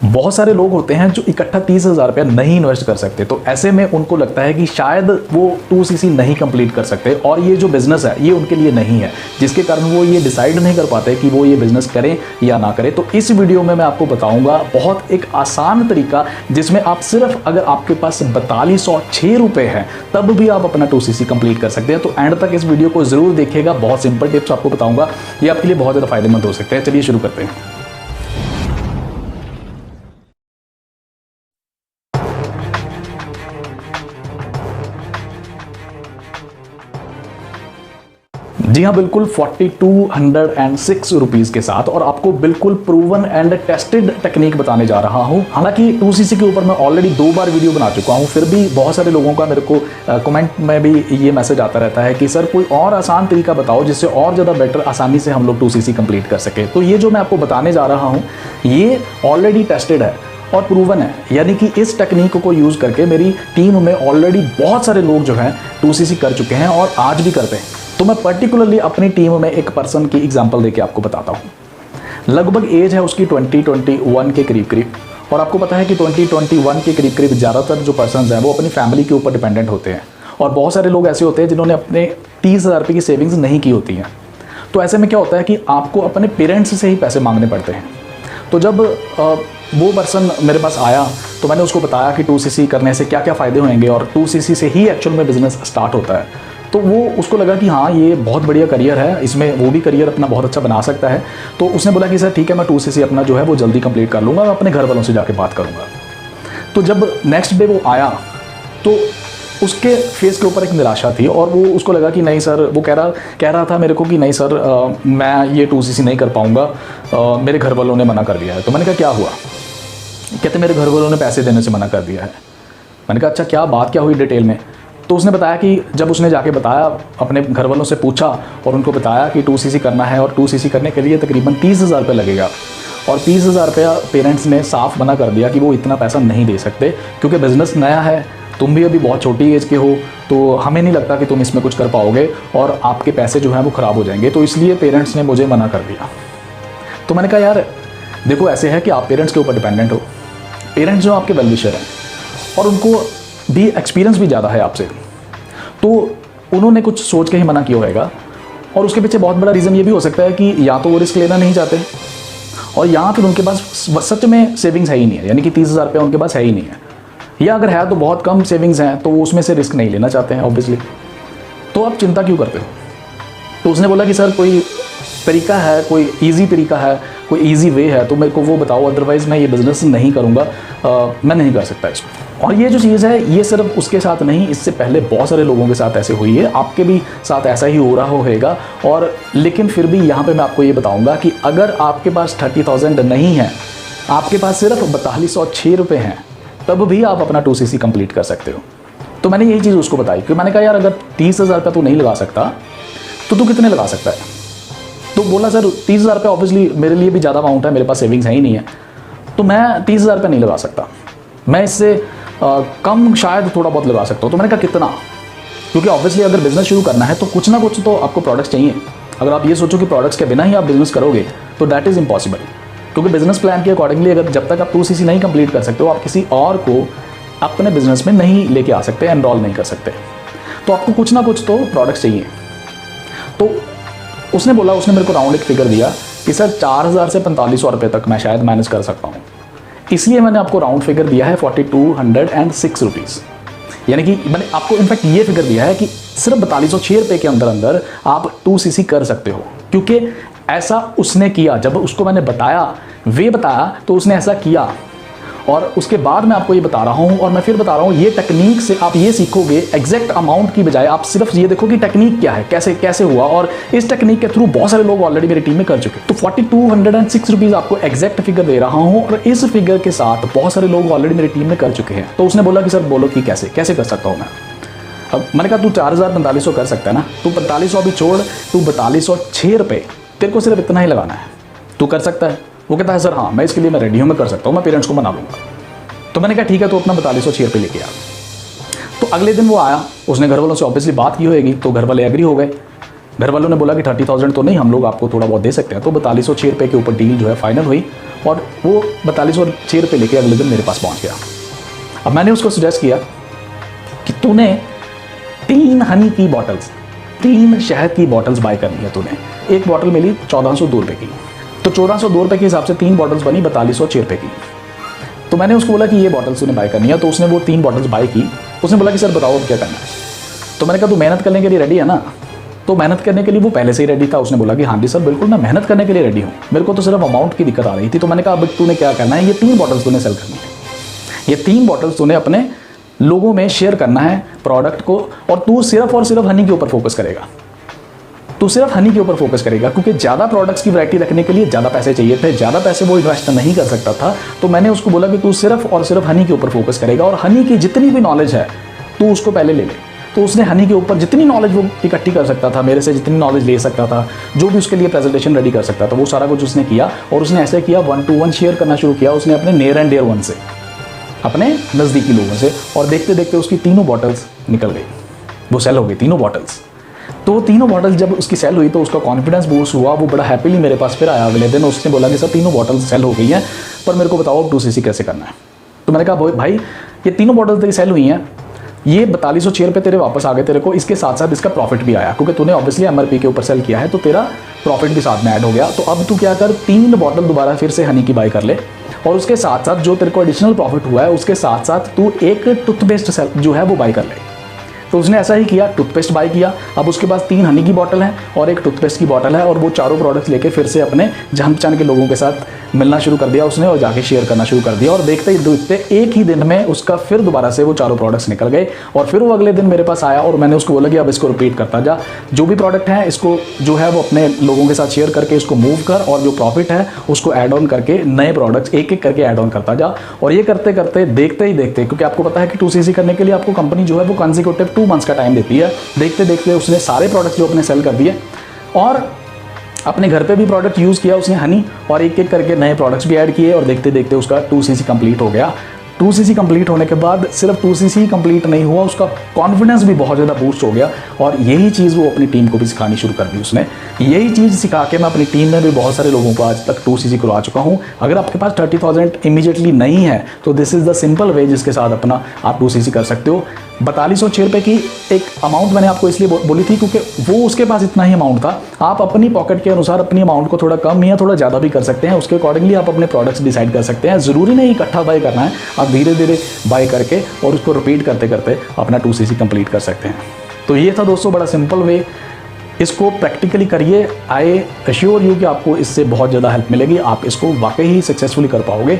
बहुत सारे लोग होते हैं जो इकट्ठा 30,000 रुपया नहीं इन्वेस्ट कर सकते, तो ऐसे में उनको लगता है कि शायद वो 2cc नहीं कंप्लीट कर सकते और ये जो बिज़नेस है ये उनके लिए नहीं है, जिसके कारण वो ये डिसाइड नहीं कर पाते कि वो ये बिज़नेस करें या ना करें। तो इस वीडियो में मैं आपको बताऊंगा बहुत एक आसान तरीका, जिसमें आप सिर्फ अगर आपके पास 4206 रुपये हैं तब भी आप अपना 2cc कंप्लीट कर सकते हैं। तो एंड तक इस वीडियो को ज़रूर देखिएगा, बहुत सिंपल टिप्स आपको बताऊँगा, ये आपके लिए बहुत ज़्यादा फायदेमंद हो सकते हैं। चलिए शुरू करते हैं। जी हाँ, बिल्कुल 4206 रुपीज़ के साथ, और आपको बिल्कुल प्रूवन एंड टेस्टेड टेक्निक बताने जा रहा हूँ। हालांकि 2cc के ऊपर मैं ऑलरेडी 2 बार वीडियो बना चुका हूँ, फिर भी बहुत सारे लोगों का मेरे को कमेंट में भी ये मैसेज आता रहता है कि सर कोई और आसान तरीका बताओ जिससे और ज़्यादा बेटर आसानी से हम लोग 2cc कंप्लीट कर सके। तो ये जो मैं आपको बताने जा रहा हूँ ये ऑलरेडी टेस्टेड है और प्रूवन है, यानी कि इस टेक्निक को यूज़ करके मेरी टीम में ऑलरेडी बहुत सारे लोग जो हैं 2cc कर चुके हैं और आज भी करते हैं। तो मैं पर्टिकुलरली अपनी टीम में एक पर्सन की एग्जांपल देके आपको बताता हूँ। लगभग एज है उसकी 20-21 के करीब, और आपको पता है कि 20-21 के करीब ज़्यादातर जो पर्सन्स हैं वो अपनी फैमिली के ऊपर डिपेंडेंट होते हैं, और बहुत सारे लोग ऐसे होते हैं जिन्होंने अपने 30,000 रुपये की सेविंग्स नहीं की होती हैं। तो ऐसे में क्या होता है कि आपको अपने पेरेंट्स से ही पैसे मांगने पड़ते हैं। तो जब वो पर्सन मेरे पास आया तो मैंने उसको बताया कि 2cc करने से क्या क्या फ़ायदे होंगे, और 2cc से ही एक्चुअल में बिज़नेस स्टार्ट होता है। तो वो उसको लगा कि हाँ ये बहुत बढ़िया करियर है, इसमें वो भी करियर अपना बहुत अच्छा बना सकता है। तो उसने बोला कि सर ठीक है, मैं 2cc अपना जो है वो जल्दी कंप्लीट कर लूँगा, मैं अपने घर वालों से जाके बात करूँगा। तो जब नेक्स्ट डे वो आया तो उसके फेस के ऊपर एक निराशा थी, और वो उसको लगा कि नहीं सर, वो कह रहा था मेरे को कि नहीं सर मैं ये 2cc नहीं कर पाऊँगा, मेरे घर वालों ने मना कर दिया है। तो मैंने कहा क्या हुआ? कहते मेरे घर वालों ने पैसे देने से मना कर दिया है। मैंने कहा अच्छा, क्या बात क्या हुई डिटेल में? तो उसने बताया कि जब उसने जाके बताया, अपने घर वालों से पूछा और उनको बताया कि 2cc करना है और 2cc करने के लिए तकरीबन 30,000 रुपये लगेगा, और 30,000 रुपया पेरेंट्स ने साफ मना कर दिया कि वो इतना पैसा नहीं दे सकते, क्योंकि बिज़नेस नया है, तुम भी अभी बहुत छोटी एज के हो, तो हमें नहीं लगता कि तुम इसमें कुछ कर पाओगे और आपके पैसे जो हैं वो ख़राब हो जाएंगे, तो इसलिए पेरेंट्स ने मुझे मना कर दिया। तो मैंने कहा यार देखो, ऐसे है कि आप पेरेंट्स के ऊपर डिपेंडेंट हो, पेरेंट्स जो आपके वेल विशर हैं और उनको भी एक्सपीरियंस भी ज़्यादा है आपसे, तो उन्होंने कुछ सोच के ही मना किया होगा। और उसके पीछे बहुत बड़ा रीज़न ये भी हो सकता है कि या तो वो रिस्क लेना नहीं चाहते, और या फिर उनके पास सच में सेविंग्स है ही नहीं है, यानी कि 30,000 रुपये उनके पास है ही नहीं है, या अगर है तो बहुत कम सेविंग्स हैं, तो वो उसमें से रिस्क नहीं लेना चाहते हैं ऑब्वियसली। तो आप चिंता क्यों करते हो? तो उसने बोला कि सर कोई तरीका है, कोई ईजी तरीका है, कोई ईजी वे है तो मेरे को वो बताओ, अदरवाइज़ मैं ये बिज़नेस नहीं करूँगा, मैं नहीं कर सकता इसमें। और ये जो चीज़ है ये सिर्फ उसके साथ नहीं, इससे पहले बहुत सारे लोगों के साथ ऐसे हुई है, आपके भी साथ ऐसा ही हो रहा होगा। और लेकिन फिर भी यहाँ पे मैं आपको ये बताऊँगा कि अगर आपके पास 30,000 नहीं है, आपके पास सिर्फ 4206 रुपये हैं, तब भी आप अपना 2cc कंप्लीट कर सकते हो। तो मैंने यही चीज़ उसको बताई, क्योंकि मैंने कहा यार अगर 30,000 रुपये तू नहीं लगा सकता तो तू कितने लगा सकता है? तो बोला सर 30,000 रुपये ऑब्वियसली मेरे लिए भी ज़्यादा अमाउंट है, मेरे पास सेविंग्स है ही नहीं है, तो मैं 30,000 रुपये नहीं लगा सकता, मैं इससे कम शायद थोड़ा बहुत लगा सकता हूँ। तो मैंने कहा कितना? क्योंकि ऑब्वियसली अगर बिज़नेस शुरू करना है तो कुछ ना कुछ तो आपको प्रोडक्ट्स चाहिए। अगर आप ये सोचो कि प्रोडक्ट्स के बिना ही आप बिज़नेस करोगे तो दैट इज़ इम्पॉसिबल, क्योंकि बिज़नेस प्लान के अकॉर्डिंगली अगर जब तक आप 2cc नहीं कंप्लीट कर सकते हो, आप किसी और को अपने बिज़नेस में नहीं लेके आ सकते, एनरोल नहीं कर सकते। तो आपको कुछ ना कुछ तो प्रोडक्ट्स चाहिए। तो उसने बोला, उसने मेरे को राउंड एक फिगर दिया कि सर 4,000 से 4500 रुपये तक मैं शायद मैनेज कर सकता हूँ, इसलिए मैंने आपको राउंड फिगर दिया है 4206 रुपीज़। यानी कि मैंने आपको इनफैक्ट ये फिगर दिया है कि सिर्फ 4206 रुपये के अंदर अंदर आप 2cc कर सकते हो, क्योंकि ऐसा उसने किया। जब उसको मैंने बताया तो उसने ऐसा किया, और उसके बाद मैं आपको ये बता रहा हूँ, और मैं फिर बता रहा हूँ, ये टेक्निक से आप ये सीखोगे एग्जैक्ट अमाउंट की बजाय आप सिर्फ ये देखो कि टेक्निक क्या है, कैसे हुआ, और इस टेक्निक के थ्रू बहुत सारे लोग ऑलरेडी मेरी टीम में कर चुके। तो 4206 रुपीज़ आपको एग्जैक्ट फिगर दे रहा हूँ, और इस फिगर के साथ बहुत सारे लोग ऑलरेडी मेरी टीम में कर चुके हैं। तो उसने बोला कि सर बोलो कि कैसे कर सकता हूँ मैं। अब मैंने कहा तू 4,000-4500 कर सकता है ना, तू 4500 अभी छोड़, तू 4206 रुपये, तेरे को सिर्फ इतना ही लगाना है, तू कर सकता है? वो कहता है सर हाँ मैं इसके लिए मैं रेडी हूँ, मैं कर सकता हूँ, मैं पेरेंट्स को मना लूँगा। तो मैंने कहा ठीक है, तो अपना 4206 रुपये लेके आ। तो अगले दिन वो आया, उसने घर वालों से ऑब्वियसली बात की होगी, तो घर वाले एग्री हो गए। घर वालों ने बोला कि 30,000 तो नहीं, हम लोग आपको थोड़ा बहुत दे सकते हैं। तो 4206 रुपये के ऊपर डील जो है फाइनल हुई और वो 4206 रुपये लेके अगले दिन मेरे पास पहुंच गया। अब मैंने उसको सजेस्ट किया कि तूने 3 हनी की बॉटल्स, 3 शहद की बॉटल्स बाय करनी है तूने। एक बॉटल मिली 1402 रुपये की, तो 1402 रुपये के हिसाब से 3 बॉटल्स बनी 4206 रुपये की। तो मैंने उसको बोला कि ये बॉटल्स तूने बाय करनी है, तो उसने वो 3 बॉटल्स बाय की। उसने बोला कि सर बताओ अब क्या करना है। तो मैंने कहा तू मेहनत करने के लिए रेडी है ना? तो मेहनत करने के लिए वो पहले से ही रेडी था। उसने बोला कि हाँ जी सर बिल्कुल मैं मेहनत करने के लिए रेडी हूँ, मेरे को तो सिर्फ अमाउंट की दिक्कत आ रही थी। तो मैंने कहा अब तूने क्या करना है, ये 3 बॉटल्स तूने सेल करनी है, ये 3 बॉटल्स तूने अपने लोगों में शेयर करना है प्रोडक्ट को, और तू सिर्फ और सिर्फ हनी के ऊपर फोकस करेगा। तू सिर्फ हनी के ऊपर फोकस करेगा, क्योंकि ज़्यादा प्रोडक्ट्स की वैरायटी रखने के लिए ज़्यादा पैसे चाहिए थे, ज़्यादा पैसे वो इन्वेस्ट नहीं कर सकता था। तो मैंने उसको बोला कि तू सिर्फ और सिर्फ हनी के ऊपर फोकस करेगा, और हनी की जितनी भी नॉलेज है तू उसको पहले ले ले। तो उसने हनी के ऊपर जितनी नॉलेज वो इकट्ठी कर सकता था, मेरे से जितनी नॉलेज ले सकता था, जो भी उसके लिए प्रेजेंटेशन रेडी कर सकता था, वो सारा कुछ उसने किया। और उसने ऐसे किया 1 to 1 शेयर करना शुरू किया उसने अपने नियर एंड डियर वन से, अपने नज़दीकी लोगों से, और देखते देखते उसकी 3 बॉटल्स निकल गई, वो सेल हो गई 3 बॉटल्स। तो 3 बॉटल्स जब उसकी सेल हुई तो उसका कॉन्फिडेंस बूस्ट हुआ, वो बड़ा हैप्पीली मेरे पास फिर आया अगले दिन। उसने बोला कि सर 3 बॉटल्स सेल हो गई हैं, पर मेरे को बताओ 2cc कैसे करना है। तो मैंने कहा भाई ये 3 बॉटल्स तेरी सेल हुई हैं, ये 4206 रुपये तेरे वापस आ गए तेरे को, इसके साथ साथ इसका प्रॉफिट भी आया, क्योंकि तूने ऑब्वियसली MRP के ऊपर सेल किया है, तो तेरा प्रॉफिट भी साथ में ऐड हो गया। तो अब तू क्या कर, 3 बॉटल दोबारा फिर से हनी की बाई कर ले, और उसके साथ साथ जो तेरे को एडिशनल प्रॉफिट हुआ है उसके साथ साथ तू एक टूथपेस्ट जो है वो बाई कर ले। तो उसने ऐसा ही किया, टूथपेस्ट बाई किया। अब उसके पास 3 हनी की बॉटल है और एक टूथपेस्ट की बॉटल है, और वो चारों प्रोडक्ट्स लेके फिर से अपने जान पहचान के लोगों के साथ मिलना शुरू कर दिया उसने, और जाके शेयर करना शुरू कर दिया। और देखते ही देखते एक ही दिन में उसका फिर दोबारा से वो चारों प्रोडक्ट्स निकल गए। और फिर वो अगले दिन मेरे पास आया और मैंने उसको बोला कि अब इसको रिपीट करता जा, जो भी प्रोडक्ट है इसको जो है वो अपने लोगों के साथ शेयर करके इसको मूव कर, और जो प्रॉफिट है उसको ऐड ऑन करके नए प्रोडक्ट्स एक एक करके ऐड ऑन करता जा। और ये करते करते देखते ही देखते, क्योंकि आपको पता है कि 2cc करने के लिए आपको कंपनी जो है वो कंसेक्यूटिव 2 मंथ्स का टाइम देती है, देखते देखते उसने सारे प्रोडक्ट्स जो अपने सेल कर दिए, और अपने घर पे भी प्रोडक्ट यूज़ किया उसने हनी, और एक एक करके नए प्रोडक्ट्स भी ऐड किए, और देखते देखते उसका 2cc कंप्लीट हो गया। 2cc कंप्लीट होने के बाद सिर्फ 2cc कंप्लीट नहीं हुआ, उसका कॉन्फिडेंस भी बहुत ज़्यादा बूस्ट हो गया, और यही चीज़ वो अपनी टीम को भी सिखानी शुरू कर दी उसने। यही चीज़ सिखा के मैं अपनी टीम में भी बहुत सारे लोगों को आज तक 2cc करवा चुका हूँ। अगर आपके पास 30,000 इमीडिएटली नहीं है तो this is the simple way जिसके साथ अपना आप 2cc कर सकते हो। 4206 रुपये की एक अमाउंट मैंने आपको इसलिए बोली थी क्योंकि वो उसके पास इतना ही अमाउंट था। आप अपनी पॉकेट के अनुसार अपनी अमाउंट को थोड़ा कम या थोड़ा ज़्यादा भी कर सकते हैं, उसके अकॉर्डिंगली आप अपने प्रोडक्ट्स डिसाइड कर सकते हैं। ज़रूरी नहीं इकट्ठा बाय करना है, आप धीरे धीरे बाय करके और उसको रिपीट करते करते अपना 2cc कंप्लीट कर सकते हैं। तो ये था दोस्तों बड़ा सिंपल वे, इसको प्रैक्टिकली करिए। आई एश्योर यू कि आपको इससे बहुत ज़्यादा हेल्प मिलेगी, आप इसको वाकई ही सक्सेसफुली कर पाओगे।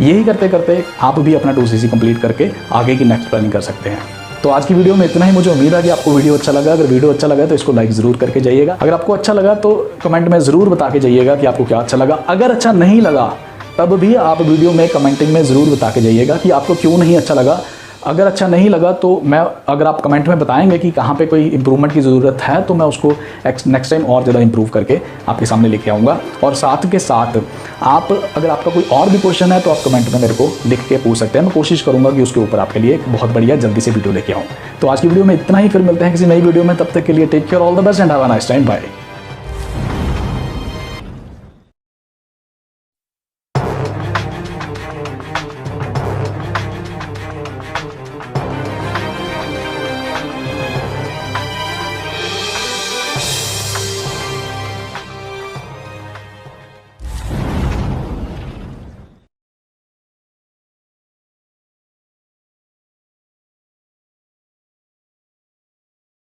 यही करते करते आप भी अपना 2cc कंप्लीट करके आगे की नेक्स्ट प्लानिंग कर सकते हैं। तो आज की वीडियो में इतना ही। मुझे उम्मीद है कि आपको वीडियो अच्छा लगा। अगर वीडियो अच्छा लगा तो इसको लाइक ज़रूर करके जाइएगा। अगर आपको अच्छा लगा तो कमेंट में ज़रूर बता के जाइएगा कि आपको क्या अच्छा लगा। अगर अच्छा नहीं लगा तब भी आप वीडियो में कमेंटिंग में ज़रूर बता के जाइएगा कि आपको क्यों नहीं अच्छा लगा। अगर अच्छा नहीं लगा तो अगर आप कमेंट में बताएंगे कि कहाँ पे कोई इंप्रूवमेंट की ज़रूरत है तो मैं उसको नेक्स्ट टाइम और ज़्यादा इंप्रूव करके आपके सामने लेके आऊँगा। और साथ के साथ आप अगर आपका कोई और भी क्वेश्चन है तो आप कमेंट में मेरे को लिख के पूछ सकते हैं। मैं कोशिश करूँगा कि उसके ऊपर आपके लिए एक बहुत बढ़िया जल्दी से वीडियो लेके आऊँ। तो आज की वीडियो में इतना ही, फिर मिलते हैं किसी नई वीडियो में। तब तक के लिए take care, all the best and have a nice time, bye.